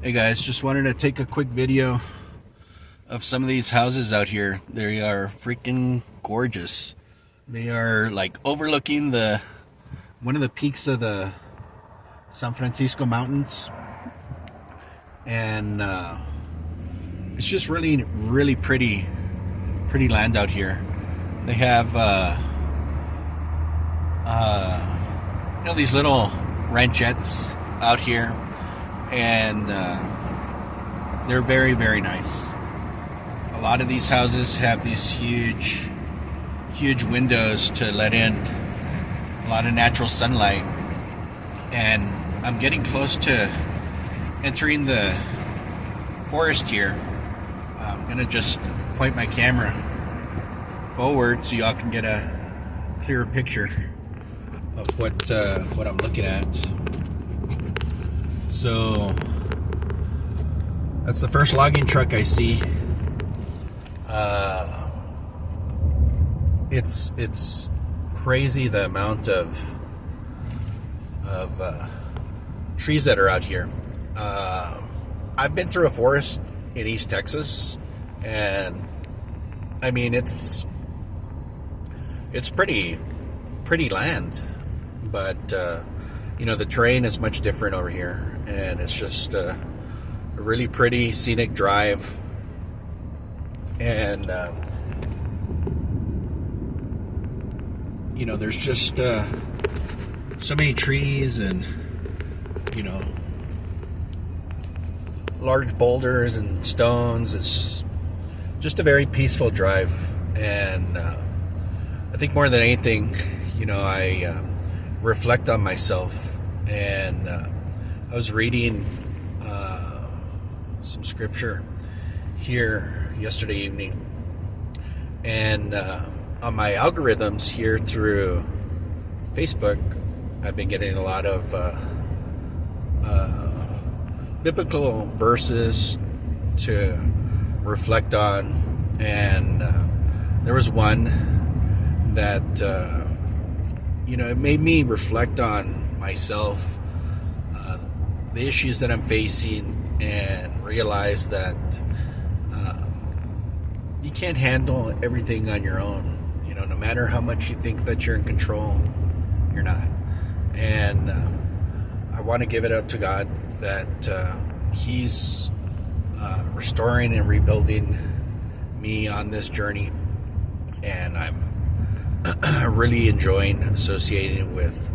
Hey guys, just wanted to take a quick video of some of these houses out here. They are freaking gorgeous. They are like overlooking one of the peaks of the San Francisco mountains, and it's just really pretty land out here. They have these little ranchettes out here, and they're very nice. A lot of these houses have these huge windows to let in a lot of natural sunlight, and I'm getting close to entering the forest here. I'm gonna just point my camera forward so y'all can get a clearer picture of what I'm looking at. So that's the first logging truck I see. It's crazy the amount of trees that are out here. I've been through a forest in East Texas, and I mean it's pretty land, but the terrain is much different over here, and it's just a really pretty scenic drive, and there's just so many trees and large boulders and stones. It's just a very peaceful drive, and I think more than anything, I reflect on myself, and I was reading some scripture here yesterday evening, and on my algorithms here through Facebook, I've been getting a lot of biblical verses to reflect on, and there was one that it made me reflect on myself, the issues that I'm facing, and realize that you can't handle everything on your own. No matter how much you think that you're in control, you're not. And I want to give it up to God that He's restoring and rebuilding me on this journey, and I'm really enjoying associating with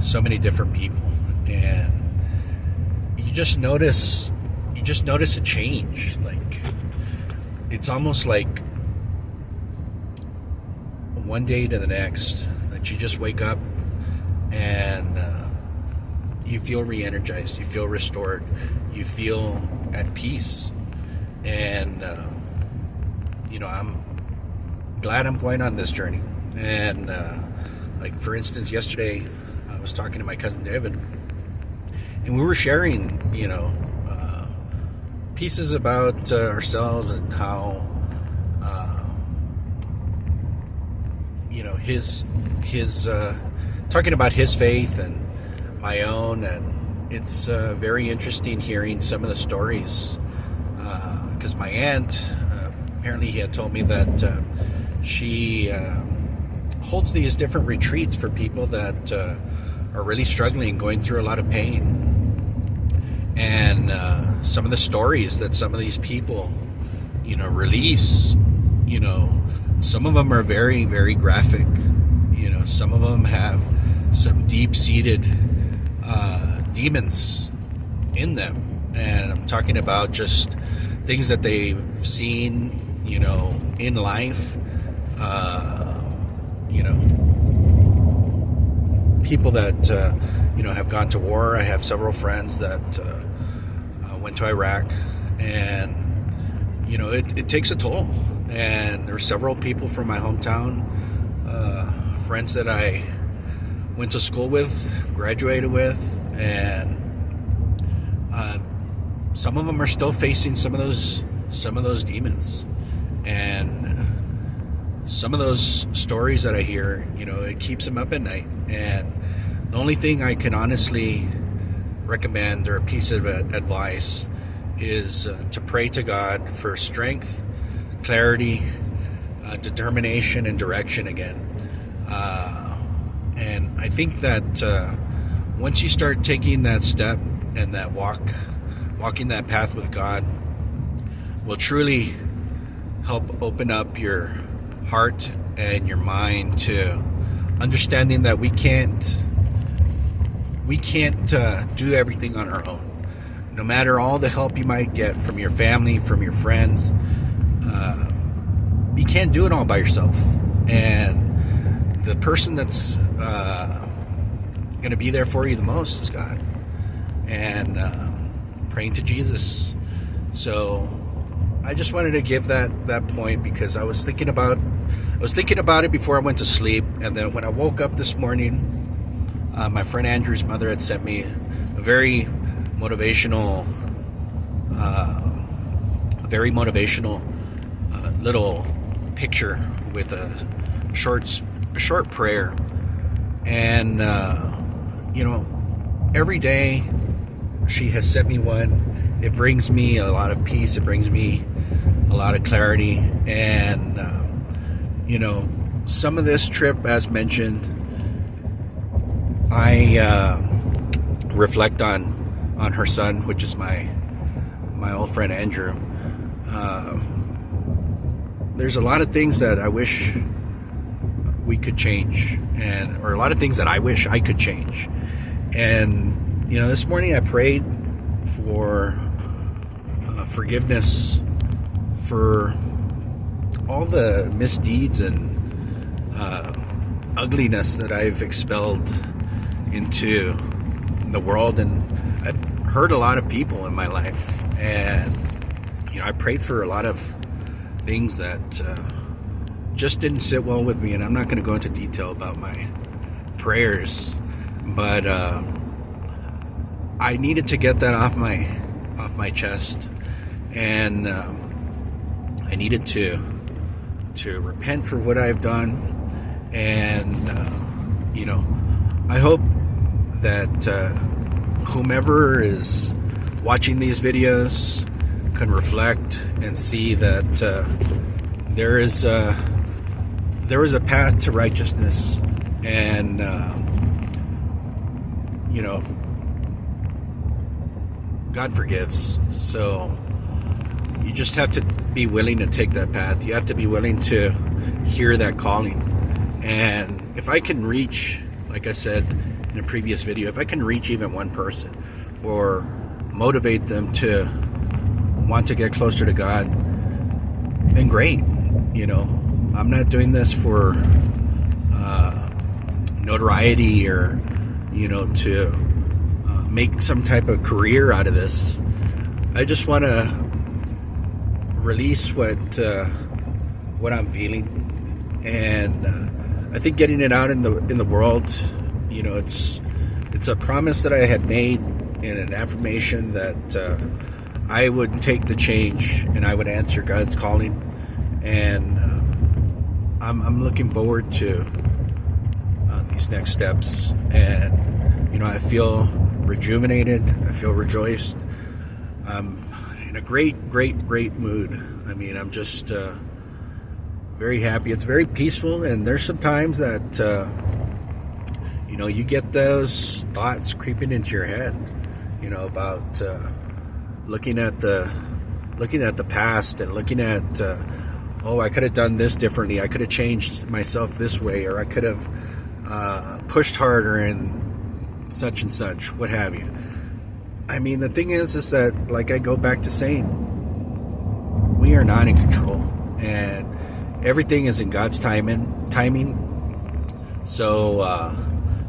so many different people. And you just notice a change. Like, it's almost like one day to the next that you just wake up and you feel re-energized, you feel restored, you feel at peace. And I'm glad I'm going on this journey. And like, for instance, yesterday I was talking to my cousin David, and we were sharing pieces about ourselves, and how his talking about his faith and my own. And it's very interesting hearing some of the stories, because my aunt, apparently he had told me that she holds these different retreats for people that are really struggling, going through a lot of pain. And some of the stories that some of these people release, some of them are very graphic. Some of them have some deep-seated demons in them, and I'm talking about just things that they've seen in life. People that have gone to war. I have several friends that went to Iraq, and it takes a toll. And there's several people from my hometown, friends that I went to school with, graduated with, and some of them are still facing some of those demons. And some of those stories that I hear, it keeps them up at night. And the only thing I can honestly recommend, or a piece of advice, is to pray to God for strength, clarity, determination, and direction again. And I think that once you start taking that step and that walking that path with God, will truly help open up your heart and your mind to understanding that we can't do everything on our own. No matter all the help you might get from your family, from your friends, you can't do it all by yourself. And the person that's going to be there for you the most is God. And praying to Jesus. So I just wanted to give that point, because I was thinking about it before I went to sleep, and then when I woke up this morning, my friend Andrew's mother had sent me a very motivational little picture with a short prayer. And every day she has sent me one. It brings me a lot of peace. It brings me a lot of clarity. And some of this trip, as mentioned, I reflect on her son, which is my old friend Andrew. There's a lot of things that I wish we could change, or a lot of things that I wish I could change. And this morning I prayed for forgiveness for all the misdeeds and ugliness that I've expelled into the world, and I've hurt a lot of people in my life. And I prayed for a lot of things that just didn't sit well with me, and I'm not going to go into detail about my prayers, but I needed to get that off my chest, and I needed to repent for what I've done. And I hope that whomever is watching these videos can reflect and see that there is a path to righteousness, and God forgives. So you just have to be willing to take that path. You have to be willing to hear that calling. And if I can reach, like I said in a previous video, if I can reach even one person or motivate them to want to get closer to God, then great. I'm not doing this for notoriety or to make some type of career out of this. I just want to release what I'm feeling, and I think getting it out in the world, it's a promise that I had made, and an affirmation that I would take the change and I would answer God's calling. And I'm looking forward to these next steps. And I feel rejuvenated. I feel rejoiced. I'm in a great mood. I mean, I'm just very happy. It's very peaceful, and there's some times that you get those thoughts creeping into your head, about looking at the past, and looking at I could have done this differently. I could have changed myself this way, or I could have pushed harder and such, what have you. I mean, the thing is that, like I go back to saying, we are not in control, and everything is in God's timing. So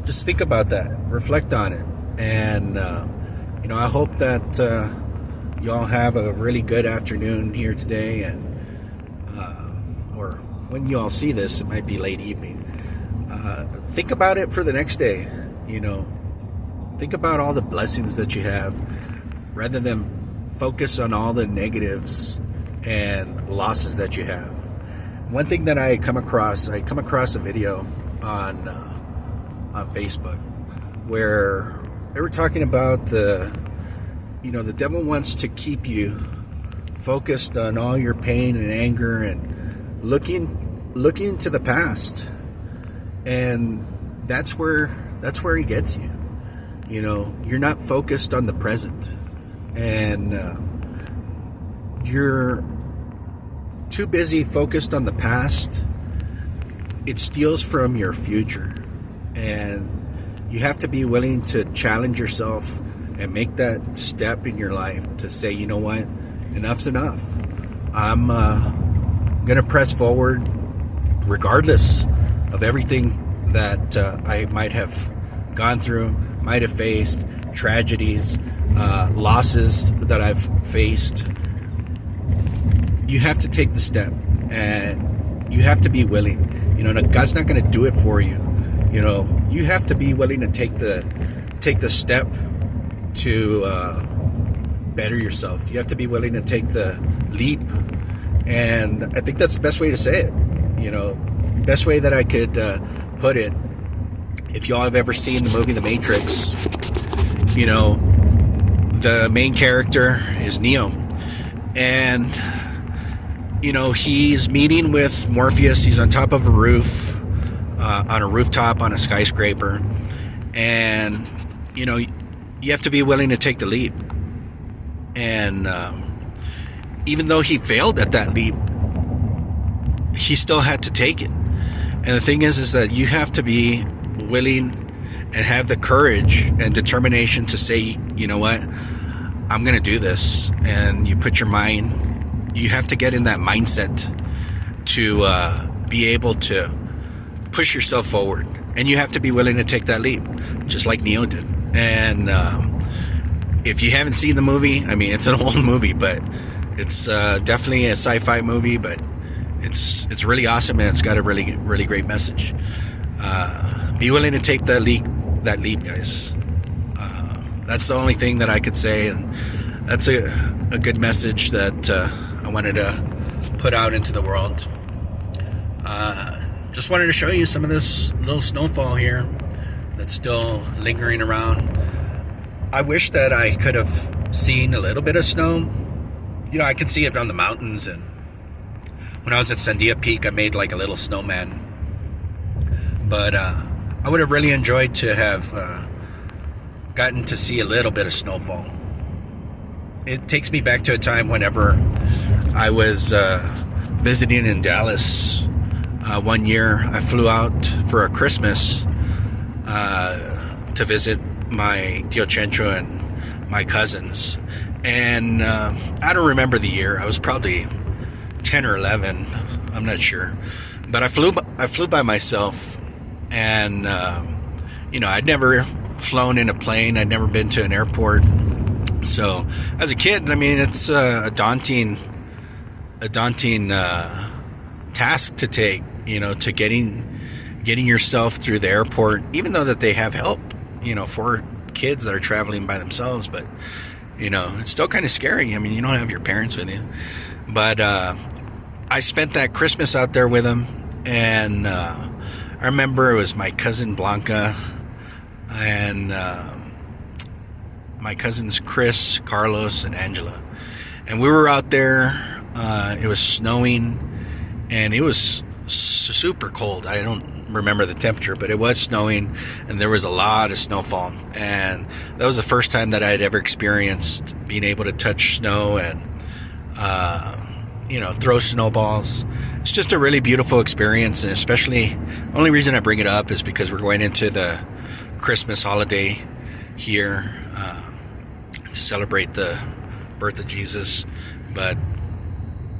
just think about that, reflect on it, and I hope that you all have a really good afternoon here today, and or when you all see this, it might be late evening. Think about it for the next day. Think about all the blessings that you have, rather than focus on all the negatives and losses that you have. One thing that I come across a video on Facebook where they were talking about the devil wants to keep you focused on all your pain and anger and looking to the past, and that's where he gets you. You're not focused on the present, and you're too busy focused on the past. It steals from your future, and you have to be willing to challenge yourself and make that step in your life to say, you know what, enough's enough. I'm gonna press forward regardless of everything that I might have gone through, might have faced, tragedies, losses that I've faced. You have to take the step, and you have to be willing. God's not going to do it for you. You have to be willing to take the step to better yourself. You have to be willing to take the leap, and I think that's the best way to say it. Best way that I could put it. If y'all have ever seen the movie The Matrix, the main character is Neo, and he's meeting with Morpheus. He's on top of a roof, on a rooftop on a skyscraper, and you have to be willing to take the leap. And even though he failed at that leap, he still had to take it. And the thing is that you have to be willing and have the courage and determination to say, you know what, I'm going to do this. And you put your mind, you have to get in that mindset to be able to push yourself forward. And you have to be willing to take that leap, just like Neo did. And if you haven't seen the movie, I mean, it's an old movie, but it's definitely a sci-fi movie, but it's really awesome, and it's got a really, really great message. Be willing to take that leap, guys. That's the only thing that I could say, and that's a good message that I wanted to put out into the world. Just wanted to show you some of this little snowfall here that's still lingering around. I wish that I could have seen a little bit of snow. I could see it on the mountains, and when I was at Sandia Peak, I made like a little snowman. But I would have really enjoyed to have gotten to see a little bit of snowfall. It takes me back to a time whenever I was visiting in Dallas. One year I flew out for a Christmas to visit my Tio Chencho and my cousins. And I don't remember the year. I was probably 10 or 11. I'm not sure. But I flew by myself. And, I'd never flown in a plane. I'd never been to an airport. So as a kid, I mean, it's a daunting task to take, to getting yourself through the airport, even though that they have help, for kids that are traveling by themselves. But, it's still kind of scary. I mean, you don't have your parents with you. But I spent that Christmas out there with them. And I remember it was my cousin Blanca and my cousins Chris, Carlos, and Angela. And we were out there. It was snowing, and it was super cold. I don't remember the temperature, but it was snowing, and there was a lot of snowfall. And that was the first time that I had ever experienced being able to touch snow and throw snowballs. It's just a really beautiful experience, and especially, only reason I bring it up is because we're going into the Christmas holiday here to celebrate the birth of Jesus. But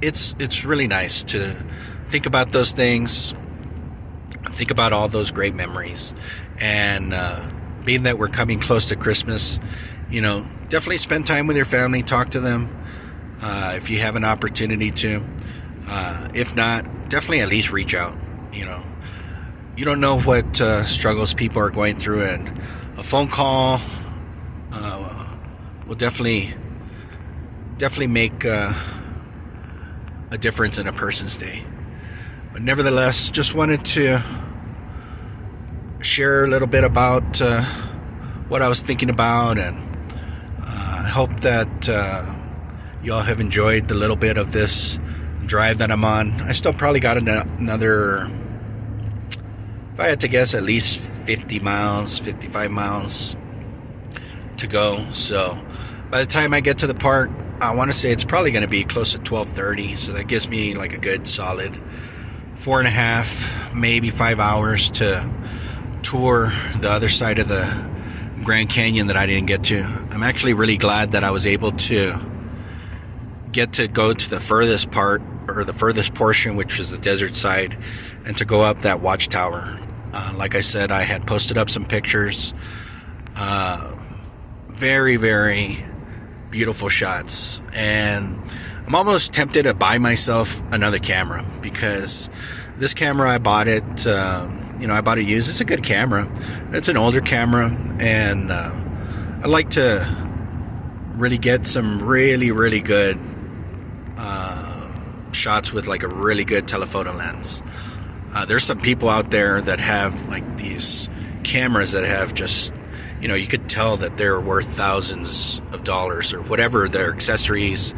it's really nice to think about those things, think about all those great memories, and being that we're coming close to Christmas, definitely spend time with your family, talk to them if you have an opportunity to. If not, definitely at least reach out. You don't know what struggles people are going through, and a phone call will definitely make a difference in a person's day. But nevertheless, just wanted to share a little bit about what I was thinking about, and I hope that y'all have enjoyed the little bit of this drive that I'm on. I still probably got another, if I had to guess, at least 50 miles, 55 miles to go. So by the time I get to the park, I want to say it's probably going to be close to 12:30. So that gives me like a good solid 4.5, maybe 5 hours to tour the other side of the Grand Canyon that I didn't get to. I'm actually really glad that I was able to get to go to the furthest part, or the furthest portion, which is the desert side, and to go up that watchtower. Like I said, I had posted up some pictures. Very, very beautiful shots, and I'm almost tempted to buy myself another camera, because this camera, I bought it, I bought it used. It's a good camera. It's an older camera, and I like to really get some really, really good shots with like a really good telephoto lens. There's some people out there that have like these cameras that have just, you could tell that they're worth thousands of dollars or whatever their accessories,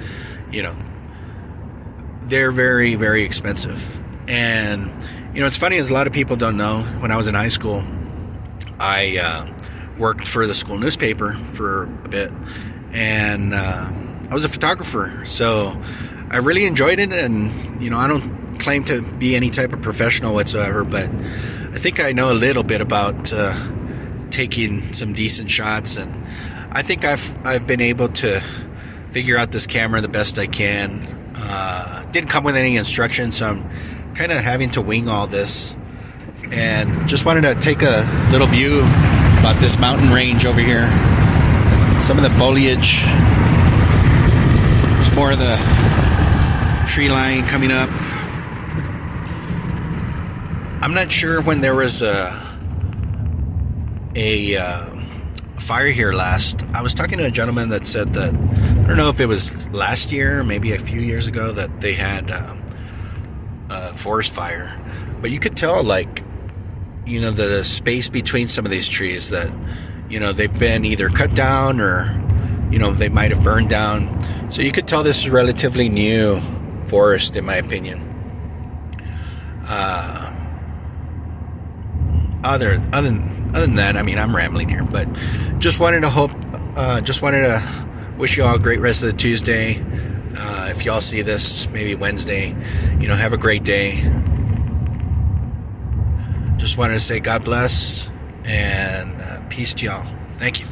they're very, very expensive. And, it's funny, as a lot of people don't know, when I was in high school, I worked for the school newspaper for a bit, and I was a photographer. So I really enjoyed it, and, I don't claim to be any type of professional whatsoever, but I think I know a little bit about taking some decent shots, and I think I've been able to figure out this camera the best I can. Didn't come with any instructions, so I'm kind of having to wing all this, and just wanted to take a little view about this mountain range over here. Some of the foliage, there's more of the tree line coming up. I'm not sure when there was a fire here last. I was talking to a gentleman that said that, I don't know if it was last year, maybe a few years ago, that they had a forest fire. But you could tell, like, the space between some of these trees, that, they've been either cut down or, they might have burned down. So you could tell this is relatively new forest, in my opinion. Other than that, I mean, I'm rambling here, but just wanted to wish you all a great rest of the Tuesday. If y'all see this maybe Wednesday, have a great day. Just wanted to say God bless and peace to y'all. Thank you.